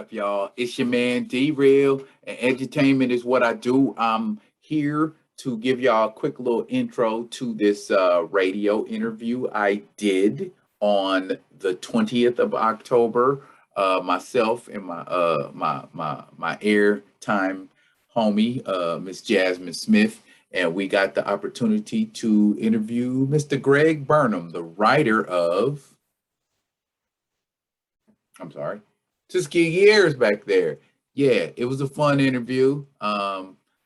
up, y'all? It's your man D Real, and edutainment is what I do. I'm here to give y'all a quick little intro to this radio interview I did on the 20th of October. Myself and my airtime homie, Miss Jasmin Smith, and we got the opportunity to interview Mr. Greg Burnham, the writer of, I'm sorry, Tuskegee Heirs back there. Yeah, it was a fun interview.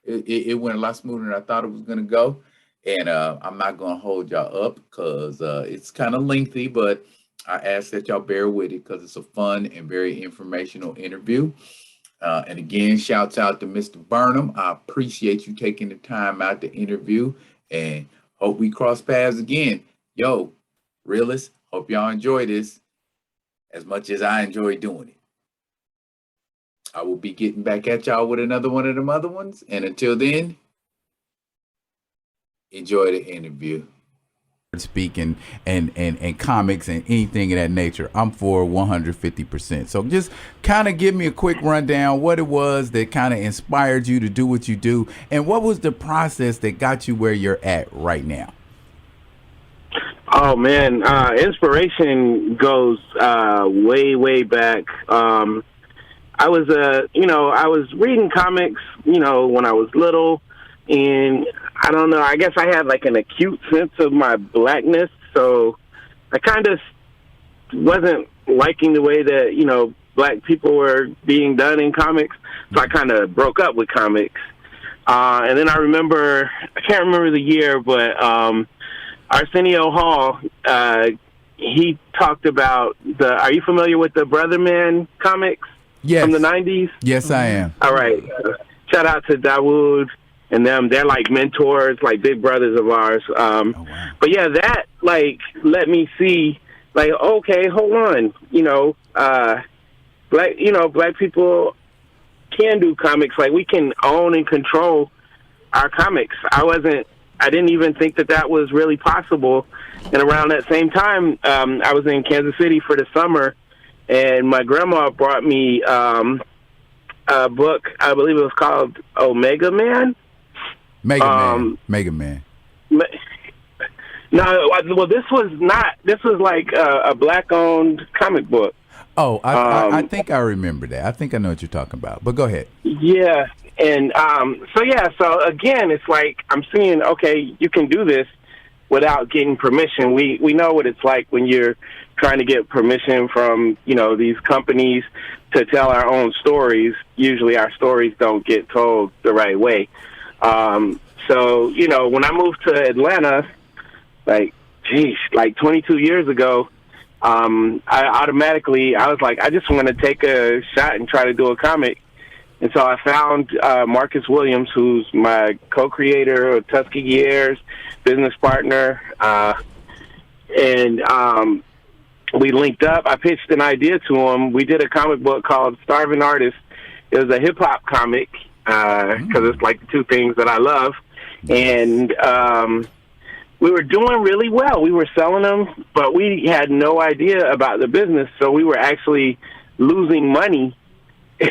It went a lot smoother than I thought it was going to go. And I'm not going to hold y'all up because it's kind of lengthy, but I ask that y'all bear with it because it's a fun and very informational interview. And again, shouts out to Mr. Burnham. I appreciate you taking the time out to interview and hope we cross paths again. Yo, Realists, hope y'all enjoy this as much as I enjoy doing it. I will be getting back at y'all with another one of them other ones. And until then, enjoy the interview. Speaking and comics and anything of that nature, I'm for 150%. So just kind of give me a quick rundown what it was that kind of inspired you to do what you do, and what was the process that got you where you're at right now? Oh man, inspiration goes way back. I was reading comics, when I was little, and I don't know, I guess I had like an acute sense of my blackness, so I kind of wasn't liking the way that, black people were being done in comics, so I kind of broke up with comics. And then I can't remember the year, but Arsenio Hall, he talked about are you familiar with the Brother Man comics? Yes. From the 90s? Yes, I am. All right. Shout out to Dawood and them. They're like mentors, like big brothers of ours. Wow. But yeah, that let me see, okay, hold on. Black people can do comics. Like, we can own and control our comics. I didn't even think that was really possible. And around that same time, I was in Kansas City for the summer, and my grandma brought me a book. I believe it was called Omega Man. Mega Man. No, well, this was not. This was like a black-owned comic book. Oh, I think I remember that. I think I know what you're talking about. But go ahead. Yeah, and so again, it's like I'm seeing. Okay, you can do this without getting permission. We know what it's like when you're trying to get permission from these companies to tell our own stories. Usually, our stories don't get told the right way. So when I moved to Atlanta, like 22 years ago, I was like, I just want to take a shot and try to do a comic. And so I found Marcus Williams, who's my co-creator of Tuskegee Heirs, business partner, and we linked up. I pitched an idea to him. We did a comic book called Starving Artist. It was a hip-hop comic because it's like the two things that I love. And we were doing really well. We were selling them, but we had no idea about the business, so we were actually losing money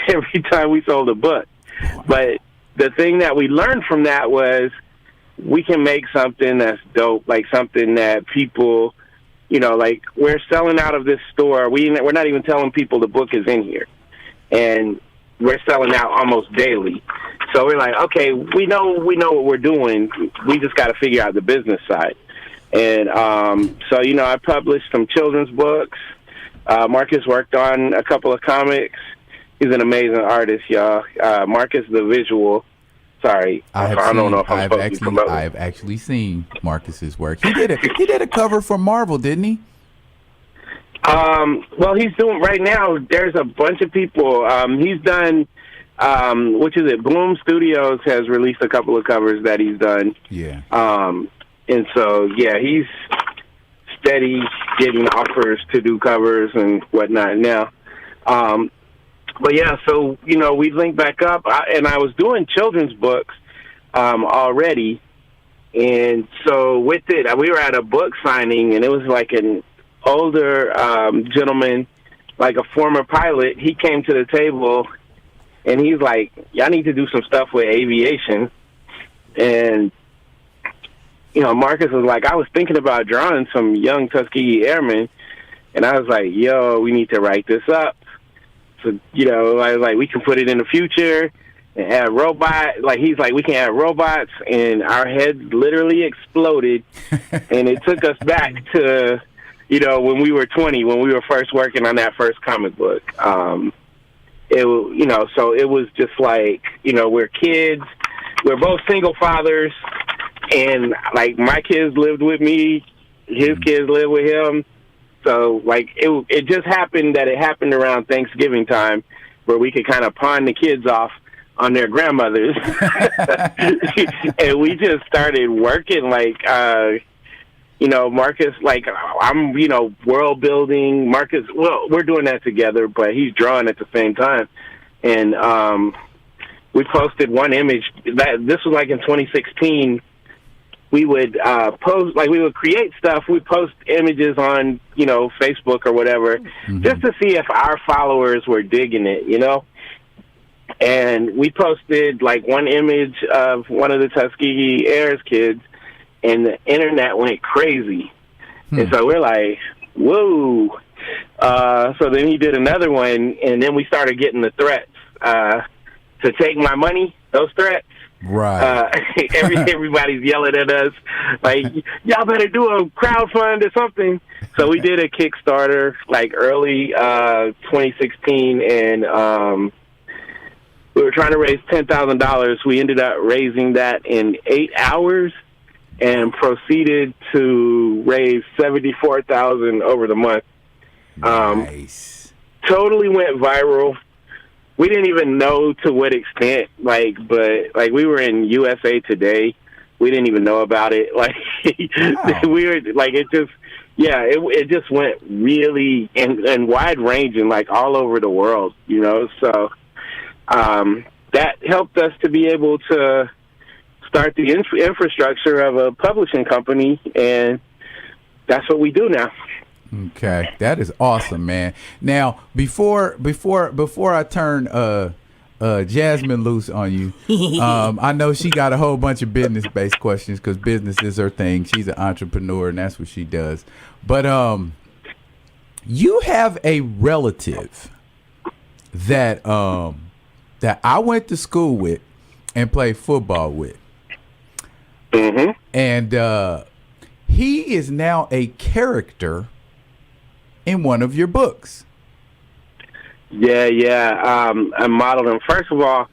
every time we sold a book. But the thing that we learned from that was we can make something that's dope, like something that people, like we're selling out of this store. We're not even telling people the book is in here. And we're selling out almost daily. So we're like, okay, we know what we're doing. We just got to figure out the business side. And so, I published some children's books. Marcus worked on a couple of comics. He's an amazing artist, y'all. Marcus the Visual. Sorry, I don't know if I'm supposed to promote. I've actually seen Marcus's work. He did a cover for Marvel, didn't he? Well, he's doing right now. There's a bunch of people. He's done. Bloom Studios has released a couple of covers that he's done. Yeah. And so he's steady getting offers to do covers and whatnot now. But so we linked back up, and I was doing children's books already, and so with it, we were at a book signing, and it was like an older gentleman like a former pilot, he came to the table and he's like, y'all need to do some stuff with aviation. And, you know, Marcus was like, I was thinking about drawing some young Tuskegee Airmen. And I was like, yo, we need to write this up. So, you know, I was like, we can put it in the future and add robots. Like, he's like, we can add robots. And our heads literally exploded. And it took us back to, you know, when we were 20, when we were first working on that first comic book. You know, so it was just like, you know, we're kids. We're both single fathers. And, like, my kids lived with me. His kids lived with him. So, like, it just happened that it happened around Thanksgiving time where we could kind of pawn the kids off on their grandmothers. And we just started working, like, you know, Marcus, like, I'm, you know, world building. Marcus, well, we're doing that together, but he's drawing at the same time. And we posted one image. This was like in 2016. We would post, like, we would create stuff. We'd post images on, you know, Facebook or whatever, just to see if our followers were digging it, you know? And we posted, like, one image of one of the Tuskegee Heirs kids, and the internet went crazy. And so we're like, whoa. So then he did another one, and then we started getting the threats to take my money, those threats. Right. Everybody's yelling at us, like, y'all better do a crowdfund or something. So we did a Kickstarter, like, early 2016, and we were trying to raise $10,000. We ended up raising that in 8 hours, and proceeded to raise $74,000 over the month. Nice. Totally went viral. We didn't even know to what extent, like, but, like, we were in USA Today. We didn't even know about it. Like, we were, like, it just, yeah, it just went really and wide ranging, like, all over the world, you know. So that helped us to be able to start the infrastructure of a publishing company, and that's what we do now. Okay, that is awesome, man. Now, before I turn Jasmin loose on you, I know she got a whole bunch of business-based questions because business is her thing. She's an entrepreneur, and that's what she does. But you have a relative that that I went to school with and played football with. Mm-hmm. And he is now a character in one of your books. Yeah. I modeled him. First of all,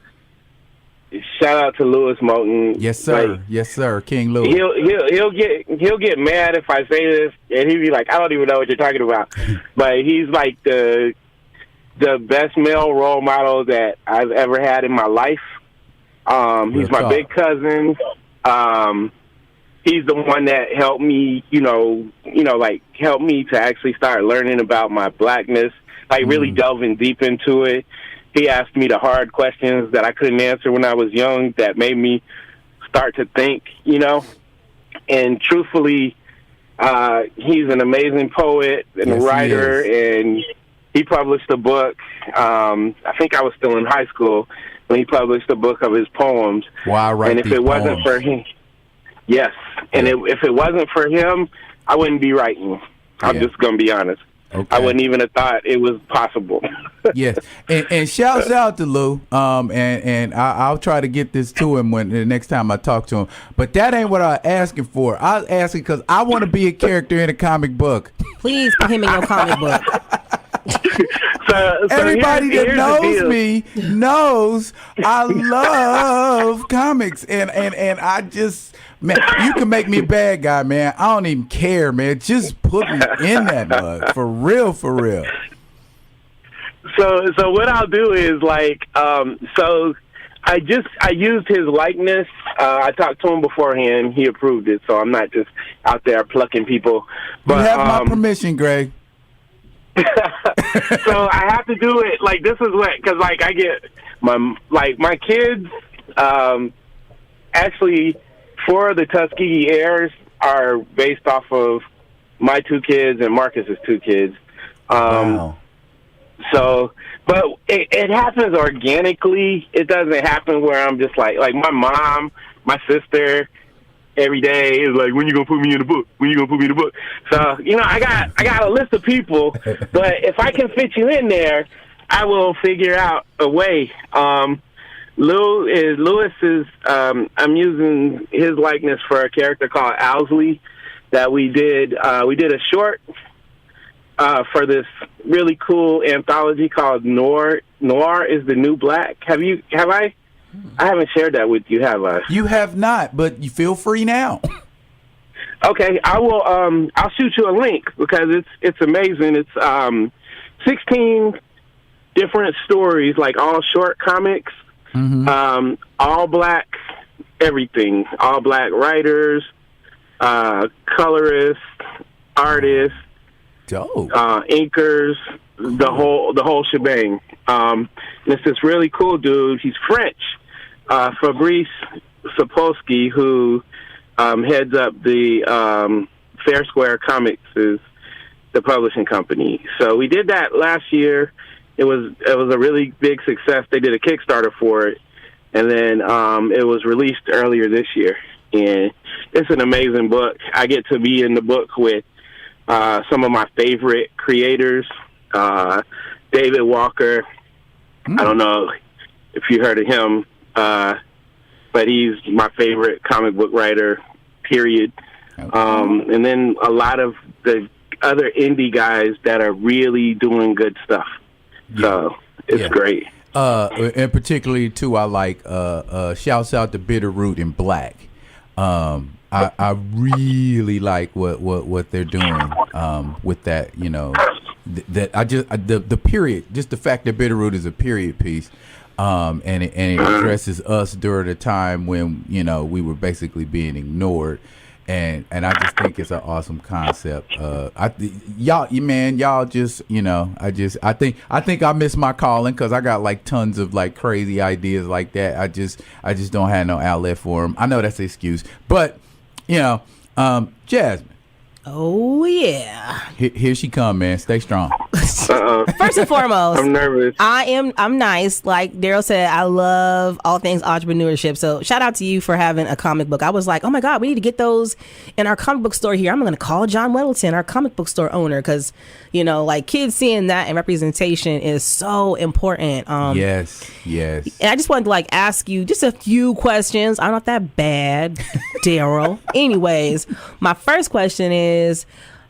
shout out to Lewis Moulton. Yes, sir. Like, yes, sir. King Lewis. He'll get mad if I say this, and he'll be like, I don't even know what you're talking about. But he's like the best male role model that I've ever had in my life. He's my big cousin. He's the one that helped me, like helped me to actually start learning about my blackness, like really delving deep into it. He asked me the hard questions that I couldn't answer when I was young that made me start to think, and truthfully, he's an amazing poet and a writer, and he published a book. I think I was still in high school when he published a book of his poems. Why write and if it wasn't for him, yes. And if it wasn't for him, I wouldn't be writing. I'm just going to be honest. Okay. I wouldn't even have thought it was possible. Yes. And shouts out to Lou. And I'll try to get this to him when the next time I talk to him. But that ain't what I was asking for. I was asking because I want to be a character in a comic book. Please put him in your comic book. So everybody that here's knows me knows I love comics, and I just, man, you can make me a bad guy, man. I don't even care, man. Just put me in that mug, for real, for real. So what I'll do is so I used his likeness. I talked to him beforehand. He approved it, so I'm not just out there plucking people. But, you have my permission, Greg. So I have to do it like this is what, because I get my kids. Actually, 4 of the Tuskegee Heirs are based off of my 2 kids and Marcus's 2 kids. Wow. So, but it happens organically. It doesn't happen where I'm just like my mom, my sister, every day is like, when you gonna put me in the book? When you gonna put me in the book? So, I got a list of people, but if I can fit you in there, I will figure out a way. Lewis is, I'm using his likeness for a character called Owsley that we did a short for this really cool anthology called Noir. Noir is the New Black. Have I haven't shared that with you, have I? You have not, but you feel free now. Okay, I will. I'll shoot you a link because it's amazing. It's 16 different stories, like all short comics, all black, everything, all black writers, colorists, artists, dope, inkers, the whole shebang. It's this really cool dude. He's French, Fabrice Sapolsky, who heads up the Fair Square Comics, is the publishing company. So we did that last year. It was a really big success. They did a Kickstarter for it, and then it was released earlier this year. And it's an amazing book. I get to be in the book with some of my favorite creators. David Walker. I don't know if you heard of him, but he's my favorite comic book writer, period. And then a lot of the other indie guys that are really doing good stuff. Yeah. So it's great. And particularly too, I like shouts out to Bitterroot and Black. I really like what they're doing with that. That I just the period, just the fact that Bitterroot is a period piece, and it addresses us during a time when we were basically being ignored. And I just think it's an awesome concept. Y'all just, I think I missed my calling because I got like tons of like crazy ideas like that. I just don't have no outlet for them. I know that's an excuse, but Jasmin. Oh yeah. Here she come, man. Stay strong. First and foremost, I'm nervous. I'm nice. Like Daryl said, I love all things entrepreneurship. So shout out to you for having a comic book. I was like, oh my God, we need to get those in our comic book store here. I'm going to call John Weddleton, our comic book store owner, because like kids seeing that and representation is so important. Yes. And I just wanted to like ask you just a few questions. I'm not that bad, Daryl. Anyways, my first question is,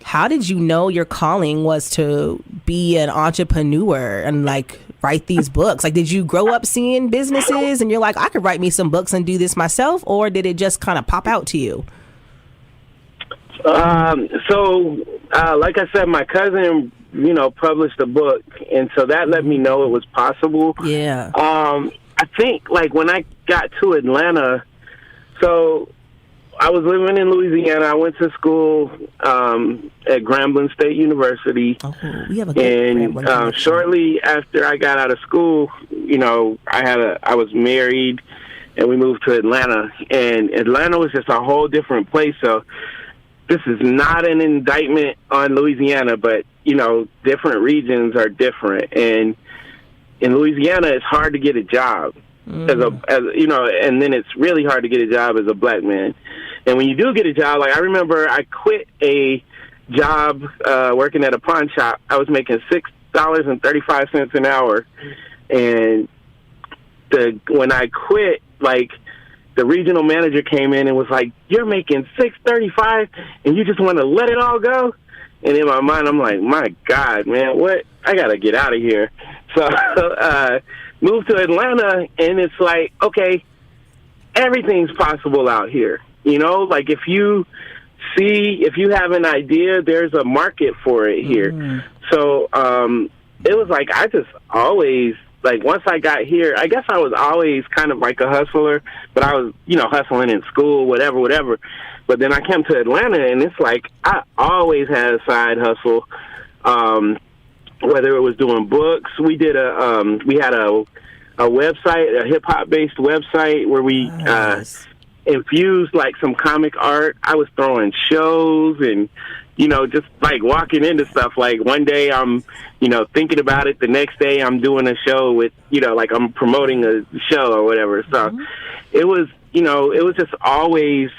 how did you know your calling was to be an entrepreneur and like write these books? Like, did you grow up seeing businesses and you're like, I could write me some books and do this myself, or did it just kind of pop out to you? Like I said, my cousin, published a book, and so that let me know it was possible. Yeah. I think like when I got to Atlanta, so I was living in Louisiana. I went to school at Grambling State University. Oh, we have a good and shortly after I got out of school, I was married, and we moved to Atlanta. And Atlanta was just a whole different place. So this is not an indictment on Louisiana, but different regions are different. And in Louisiana, it's hard to get a job and then it's really hard to get a job as a black man. And when you do get a job, like I remember I quit a job working at a pawn shop. I was making $6.35 an hour. And when I quit, like the regional manager came in and was like, "You're making $6.35 and you just want to let it all go?" And in my mind, I'm like, my God, man, what? I got to get out of here. So moved to Atlanta, and it's like, okay, everything's possible out here. Like if you have an idea, there's a market for it here. So it was like I just always, like once I got here, I guess I was always kind of like a hustler, but I was, hustling in school, whatever. But then I came to Atlanta, and it's like I always had a side hustle, whether it was doing books. We had a website, a hip hop based website where we infused like some comic art. I was throwing shows and just like walking into stuff. Like one day I'm, thinking about it. The next day I'm doing a show with, like I'm promoting a show or whatever. So it was just always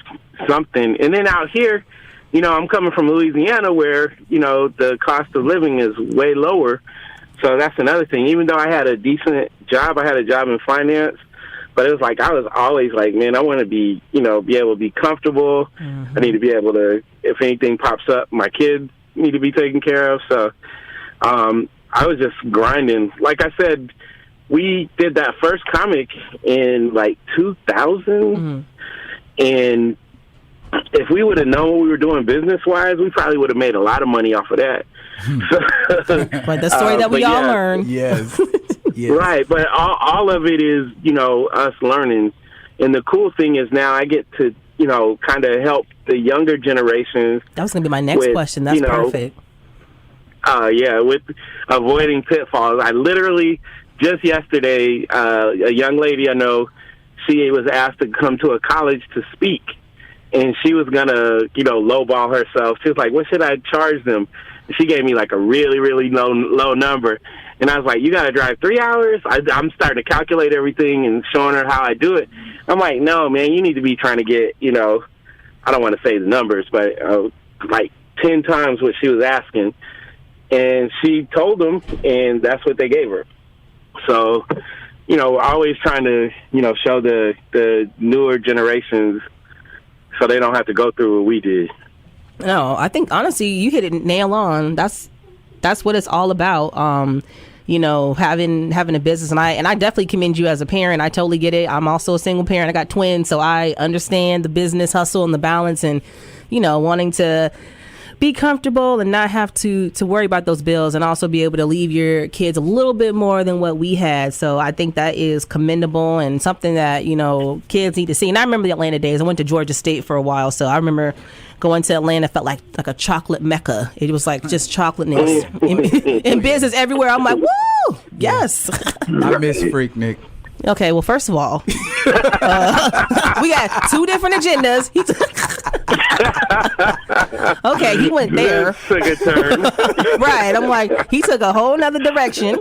something. And then out here, I'm coming from Louisiana where, the cost of living is way lower. So that's another thing. Even though I had a decent job, I had a job in finance, but it was like I was always like, man, I want to be, be able to be comfortable. I need to be able to, if anything pops up, my kids need to be taken care of. So I was just grinding. Like I said, we did that first comic in like 2000, and if we would have known what we were doing business-wise, we probably would have made a lot of money off of that. But the story that we all learn. Yes. Yes. Right, but all of it is, us learning. And the cool thing is now I get to, kind of help the younger generations. That was going to be my next question. That's perfect. With avoiding pitfalls. I literally, just yesterday, a young lady I know, she was asked to come to a college to speak. And she was going to, lowball herself. She was like, what should I charge them? And she gave me like a really, really low number. And I was like, you got to drive 3 hours? I'm starting to calculate everything and showing her how I do it. I'm like, no, man, you need to be trying to get, I don't want to say the numbers, but like 10 times what she was asking. And she told them, and that's what they gave her. So, always trying to, show the newer generations so they don't have to go through what we did. No, I think honestly you hit it nail on. That's what it's all about. Having a business, and I definitely commend you as a parent. I totally get it. I'm also a single parent. I got twins, so I understand the business hustle and the balance, and wanting to be comfortable and not have to worry about those bills, and also be able to leave your kids a little bit more than what we had. So I think that is commendable and something that kids need to see. And I remember the Atlanta days. I went to Georgia State for a while, so I remember going to Atlanta felt like a chocolate mecca. It was like just chocolateness in business everywhere. I'm like, woo, yes. I miss Freaknik. Okay, well, first of all, we got two different agendas. Okay, he went there. Took a turn. Right, I'm like, he took a whole nother direction.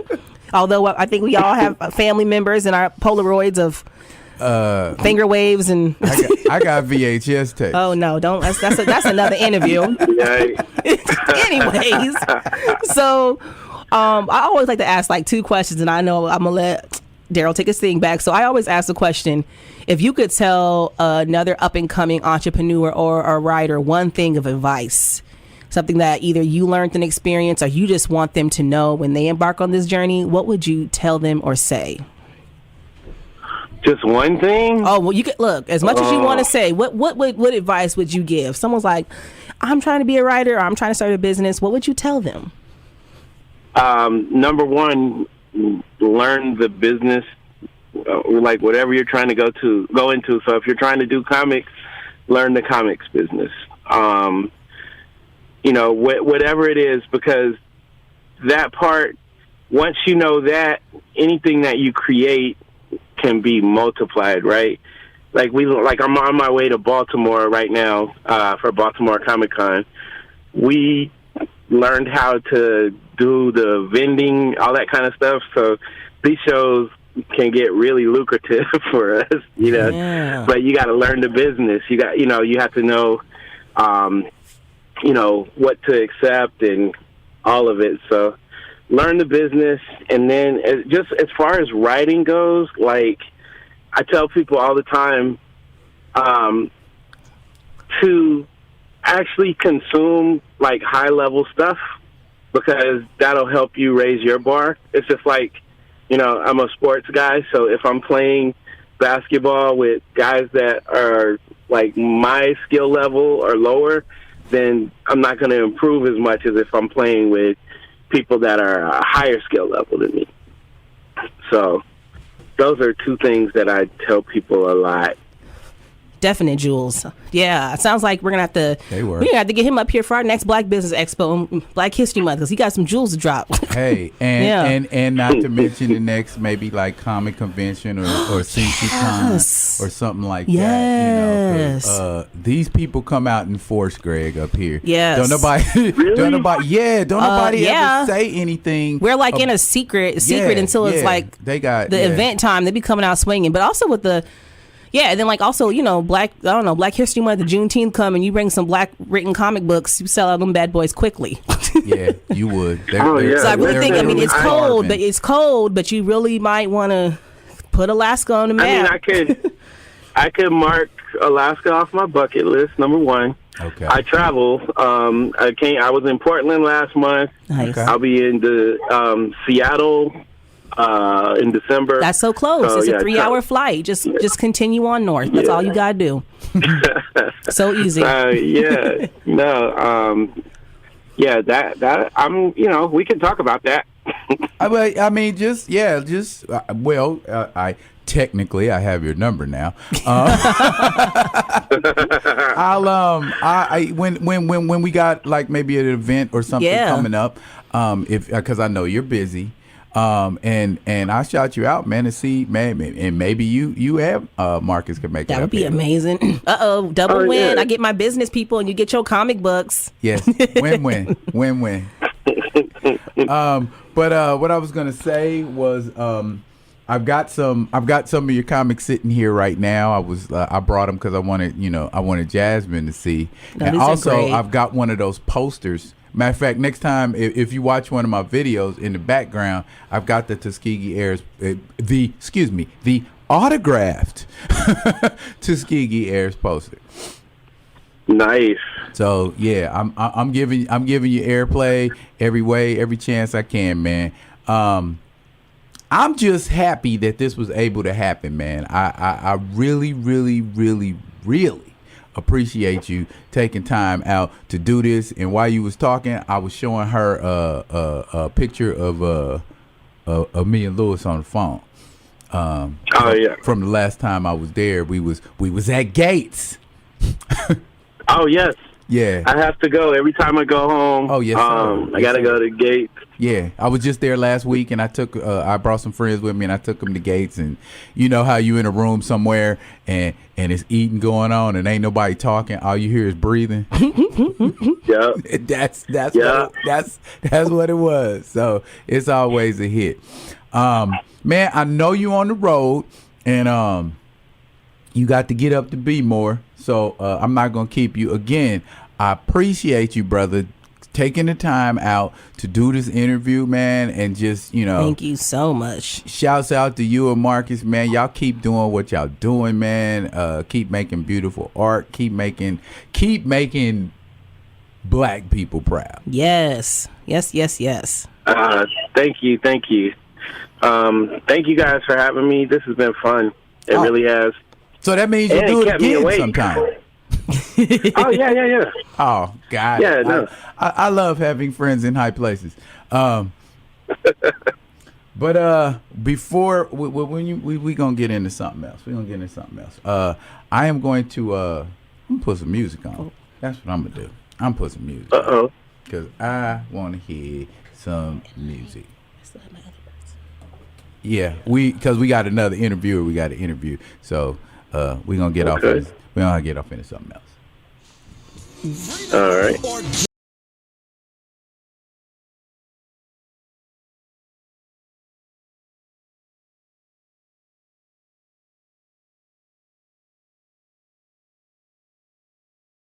Although I think we all have family members in our Polaroids of finger waves and. I got VHS tapes. Oh no! Don't. That's another interview. Anyways, so I always like to ask like two questions, and I know I'm gonna let Daryl take his thing back. So I always ask the question: if you could tell another up and coming entrepreneur or a writer one thing of advice, something that either you learned in experience or you just want them to know when they embark on this journey, what would you tell them or say? Just one thing? Oh, well, you could look as much as you want to say. What advice would you give? Someone's like, I'm trying to be a writer, or I'm trying to start a business. What would you tell them? Number one, learn the business, like whatever you're trying to go into. So if you're trying to do comics, learn the comics business. Whatever it is, because that part, once you know that, anything that you create can be multiplied, right? Like I'm on my way to Baltimore right now for Baltimore Comic Con. We learned how to do the vending, all that kind of stuff. So these shows can get really lucrative for us, Yeah. But you got to learn the business. You got, you have to know, what to accept and all of it. So learn the business. And then just as far as writing goes, like I tell people all the time, to actually consume like high level stuff, because that'll help you raise your bar. It's just like, I'm a sports guy, so if I'm playing basketball with guys that are like my skill level or lower, then I'm not going to improve as much as if I'm playing with people that are a higher skill level than me. So those are two things that I tell people a lot. Definite jewels. Yeah, it sounds like we're gonna have to get him up here for our next Black Business Expo, Black History Month, because he got some jewels to drop. Hey, and not to mention the next maybe like comic convention or CCCon or something like that. these people come out in force, Greg, up here. Yes. Don't nobody, Really? don't nobody yeah. ever say anything. We're like in a secret until it's like they got the event time. They be coming out swinging, but also with the. Yeah, and then like also, Black History Month, the Juneteenth come and you bring some black written comic books, you sell out them bad boys quickly. Yeah, you would. Yeah. So I really think, it's Marvin. cold, but you really might want to put Alaska on the map. I could mark Alaska off my bucket list, number one. Okay. I travel. I was in Portland last month. Nice. Okay. I'll be in the Seattle in December. That's so close. It's a 3-hour flight. Just continue on north. That's all you gotta do. So easy. That I'm. We can talk about that. I mean, I technically I have your number now. When we got like maybe an event or something coming up, because I know you're busy. And I shout you out, man, to see, man, and maybe you have Marcus could make that. That would be amazing. Double win. Yeah. I get my business people, and you get your comic books. Yes, win-win. But what I was gonna say was, I've got some of your comics sitting here right now. I brought them because I wanted Jasmine to see, and also I've got one of those posters. Matter of fact, next time, if you watch one of my videos, in the background, I've got the Tuskegee Heirs, the autographed Tuskegee Heirs poster. Nice. So yeah, I'm giving you airplay every chance I can, man. I'm just happy that this was able to happen, man. I really, really, really, really appreciate you taking time out to do this. And while you was talking, I was showing her a picture of me and Lewis on the phone. From the last time I was there, we was at Gates. Oh yes. Yeah. I have to go every time I go home. Oh yes. I gotta go to Gates. Yeah, I was just there last week, and I brought some friends with me, and I took them to Gates. And you know how you in a room somewhere, and it's eating going on, and ain't nobody talking. All you hear is breathing. Yeah, that's what it was. So it's always a hit. Man, I know you on the road, and you got to get up to be more. So I'm not gonna keep you again. I appreciate you, brother, taking the time out to do this interview, man, and just, thank you so much. Shouts out to you and Marcus, man. Y'all keep doing what y'all doing, man. Keep making beautiful art. Keep making black people proud. Yes. Thank you. Thank you guys for having me. This has been fun. It really has. So that means you'll do it again sometime. Oh yeah. Oh God. Yeah, no. I love having friends in high places. But before we gonna get into something else. I am going to I'm gonna put some music on. That's what I'm gonna do. I'm gonna put some music. Because I want to hear some music. Yeah, because we got another interviewer. We got to interview. So we're gonna get off. We're gonna get off into something else. All right.